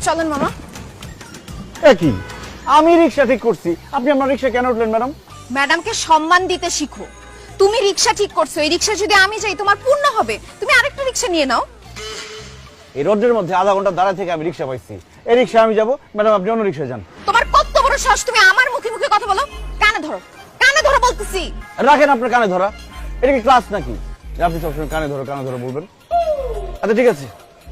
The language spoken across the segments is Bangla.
চলেন মামা। কি আমি রিক্সা ঠিক করছি, আপনি আমার রিক্সা কেন উঠলেন ম্যাডাম? ম্যাডামকে সম্মান দিতে শিখো। তুমি রিক্সা ঠিক করছো, এই রিক্সা যদি আমি যাই তোমার পূর্ণ হবে, তুমি আরেকটা রিক্সা নিয়ে নাও। এই রোডের মধ্যে আধা ঘন্টা দাঁড়ায় থেকে আমি রিক্সা পাইছি, এই রিক্সা আমি যাবো, ম্যাডাম আপনি অন্য রিক্সা যান। তোমার কত বড় সাহস, তুমি আমার মুখে মুখে কথা বলো। কানে ধরো, কানে ধরো বলতেছি। রাখেন আপনার কানে ধরা, এটা কি ক্লাস নাকি আপনি সবসময় কানে ধরো বলবেন? আচ্ছা ঠিক আছে,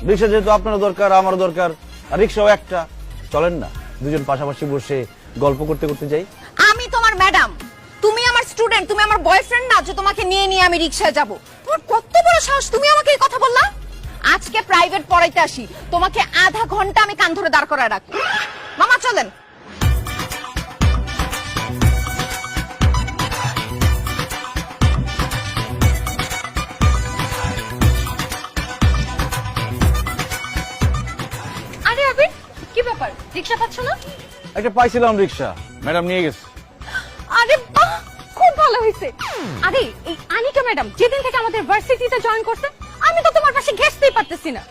রিক্সা যেহেতু আপনারও দরকার আমারও দরকার, আর রিক্সাও একটা, চলেন না দুজন পাশাপাশি বসে গল্প করতে করতে যাই। আমি তোমার ম্যাডাম, তুমি আমার স্টুডেন্ট, তুমি আমার বয়ফ্রেন্ড না যে তোমাকে নিয়ে নিয়ে আমি রিক্সায় যাব। তোমার কত বড় সাহস, তুমি আমাকে এই কথা বললা? আজকে প্রাইভেট পড়াইতে আসি, তোমাকে আধা ঘন্টা আমি কান ধরে দাঁড় করায় রাখবো। মামা চলেন। আরে আবির, কি ব্যাপার, রিক্সা পাচ্ছ না? একটা পাইছিলাম রিক্সা, ম্যাডাম নিয়ে গেছে। আরে বাহ, খুব ভালো হয়েছে। আরে এই আনিকা ম্যাডাম যেদিন থেকে আমাদের ভার্সিটিতে জয়েন করছে, আমি তো তোমার পাশে ঘেঁষতেই পারতেছি না।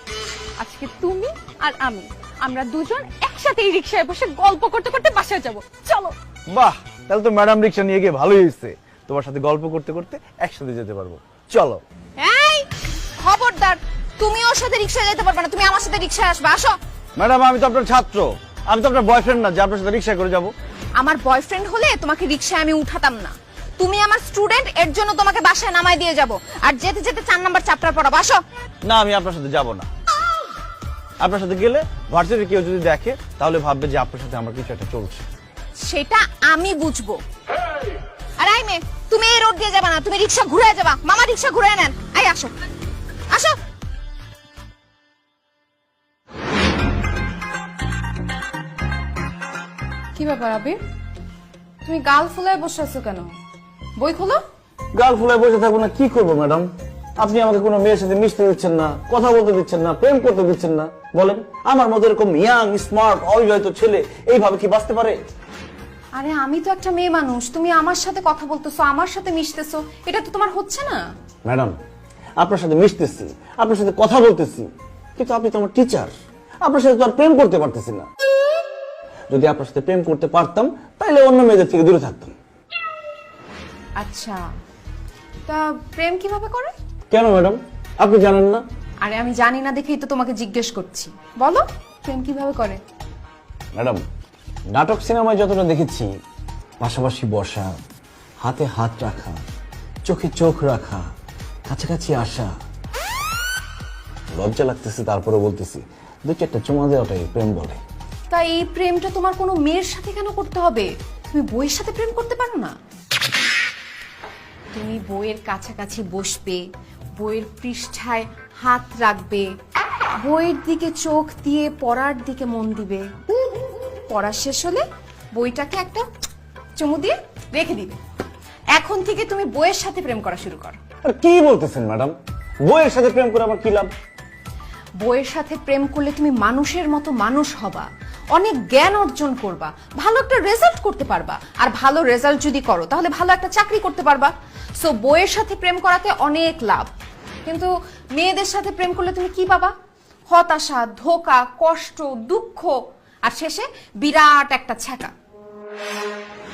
আজকে তুমি আর আমি, আমরা দুজন একসাথে এই রিক্সায় বসে গল্প করতে করতে বাসায় যাব। চলো। বাহ, তাহলে তো ম্যাডাম রিক্সা নিয়ে গিয়ে ভালোই হয়েছে, তোমার সাথে গল্প করতে করতে একসাথে যেতে পারবো। চলো। এই খবরদার, তুমি ওর সাথে রিক্সায় যেতে পারবে না, তুমি আমার সাথে রিক্সায় আসবে। আসো। ম্যাডাম আমি তো আপনার ছাত্র, আমি তো আপনার বয়ফ্রেন্ড না যে আপনার সাথে রিক্সা করে যাব। আমার বয়ফ্রেন্ড হলে তোমাকে রিক্সায় আমি উঠাতাম না। তুমি আমার স্টুডেন্ট, এর জন্য তোমাকে বাসায় নামাই দিয়ে যাব, আর যেতে যেতে 4 নাম্বার চ্যাপ্টার পড়াবো। আসো। না আমি আপনার সাথে যাব না, আপনার সাথে গেলে ভার্সিটির কেউ যদি দেখে তাহলে ভাববে যে আপনার সাথে আমার কিছু একটা চলছে। সেটা আমি বুঝবো। আর আই মে, তুমি এই রোড দিয়ে যাবে না, তুমি রিক্সা ঘুরে যাবা। মামা রিক্সা ঘুরে নেন। আই আসো, আসো। কি ব্যাপার আবির, তুমি গাল ফুলায় বসে আছো কেন? বই খোলো। গাল ফুলায় বসে থাকবো না, কি করবো ম্যাডাম? আপনি আমাকে কোনো মেয়ের সাথে মিশতে দিচ্ছেন না, কথা বলতে দিচ্ছেন না, প্রেম করতে দিচ্ছেন না। বলেন, আমার মতো এরকম ইয়াং স্মার্ট অবিবাহিত ছেলে এইভাবে কি বাঁচতে পারে? আরে আমি তো একটা মেয়ে মানুষ, তুমি আমার সাথে কথা বলতেছো, আমার সাথে মিশতেছো, এটা তো তোমার হচ্ছে না। ম্যাডাম আপনার সাথে মিশতেছি, আপনার সাথে কথা বলতেছি, কিন্তু আপনি তো আমার টিচার, আপনার সাথে তো আর প্রেম করতে পারতেছি না। যদি আপনার সাথে প্রেম করতে পারতাম তাহলে অন্য মেয়েদের থেকে দূরে থাকতাম। আচ্ছা, তা প্রেম কিভাবে করে? কেন ম্যাডাম, আপনি জানেন না? আরে আমি জানি না দেখেই তো তোমাকে জিজ্ঞেস করছি, বলো প্রেম কিভাবে করে। ম্যাডাম নাটক সিনেমায় যতটা দেখেছি, পাশাপাশি বসা, হাতে হাত রাখা, চোখে চোখ রাখা, কাছাকাছি আসা, লজ্জা লাগতেছে তারপরে বলতেছি, 2-4টা চুমা দেওয়াটাই প্রেম বলে। তা এই প্রেমটা তোমার কোনো মেয়ের সাথে কেন করতে হবে? তুমি বইয়ের সাথে প্রেম করতে পারো না? তুমি বইয়ের কাছাকাছি বসবে, বইয়ের পৃষ্ঠায় হাত রাখবে, বইয়ের দিকে চোখ দিয়ে পড়ার দিকে মন দিবে, পড়া শেষ হলে বইটাকে একটা চুমু দিয়ে রেখে দিবে। এখন থেকে তুমি বইয়ের সাথে প্রেম করা শুরু করো। আর কি বলতেছেন ম্যাডাম, বইয়ের সাথে প্রেম করে আমার কি লাভ? বইয়ের সাথে প্রেম করলে তুমি মানুষের মতো মানুষ হবা, অনেক জ্ঞান অর্জন করবা, ভালো একটা রেজাল্ট করতে পারবা, আর ভালো রেজাল্ট যদি করো তাহলে ভালো একটা চাকরি করতে পারবা। সো বইয়ের সাথে প্রেম করাতে অনেক লাভ। কিন্তু মেয়েদের সাথে প্রেম করলে তুমি কি পাবা? হতাশা, ধোঁকা, কষ্ট, দুঃখ, আর শেষে বিরাট একটা ছ্যাঁকা।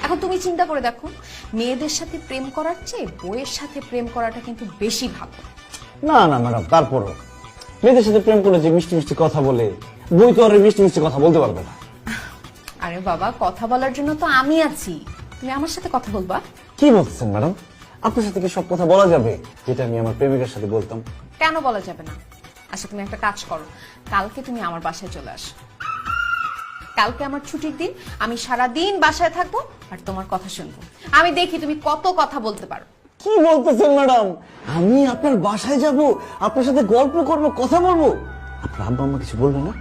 এখন তুমি চিন্তা করে দেখো, মেয়েদের সাথে প্রেম করার চেয়ে বইয়ের সাথে প্রেম করাটা কিন্তু বেশি ভালো। না না ম্যাডাম, তারপরও মেয়েদের সাথে প্রেম করে যে মিষ্টি মিষ্টি কথা বলে, বই তো আর মিষ্টি মিষ্টি কথা বলতে পারবে না। আরে বাবা, কথা বলার জন্য তো আমি আছি, তুমি আমার সাথে কথা বলবা। কি বলছেন ম্যাডাম, আপনার সাথে কি সব কথা বলা যাবে যেটা আমি আমার প্রেমিকের সাথে বলতাম? কেন বলা যাবে না? আচ্ছা তুমি একটা কাজ করো, কালকে তুমি আমার বাসায় চলে আসো। কালকে আমার ছুটির দিন, আমি সারা দিন বাসায় থাকবো আর তোমার কথা শুনবো। আমি দেখি তুমি কত কথা বলতে পারো। কি বলতেছেন ম্যাডাম, আমি আপনার বাসায় যাব, আপনার সাথে গল্প করব, কথা বলবো? আপনার আব্বা আম্মা কিছু বলবে না?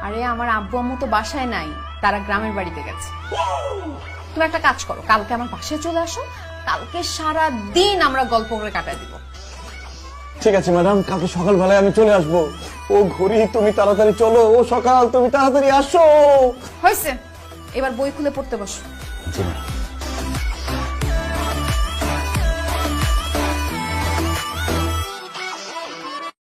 আরে আমার আব্বু আম্মু তো বাসায় নাই, তারা গ্রামের বাড়িতে গেছে। তুমি একটা কাজ করো, কালকে আমার বাসায় চলে আসো, কালকে সারা দিন আমরা গল্প করে কাটায় দিব। ঠিক আছে ম্যাডাম, কালকে সকালবেলায় আমি চলে আসবো। ও ঘড়ি তুমি তাড়াতাড়ি চলো, ও সকাল তুমি তাড়াতাড়ি আসো। হয়েছে, এবার বই খুলে পড়তে বসো। জি ম্যাডাম।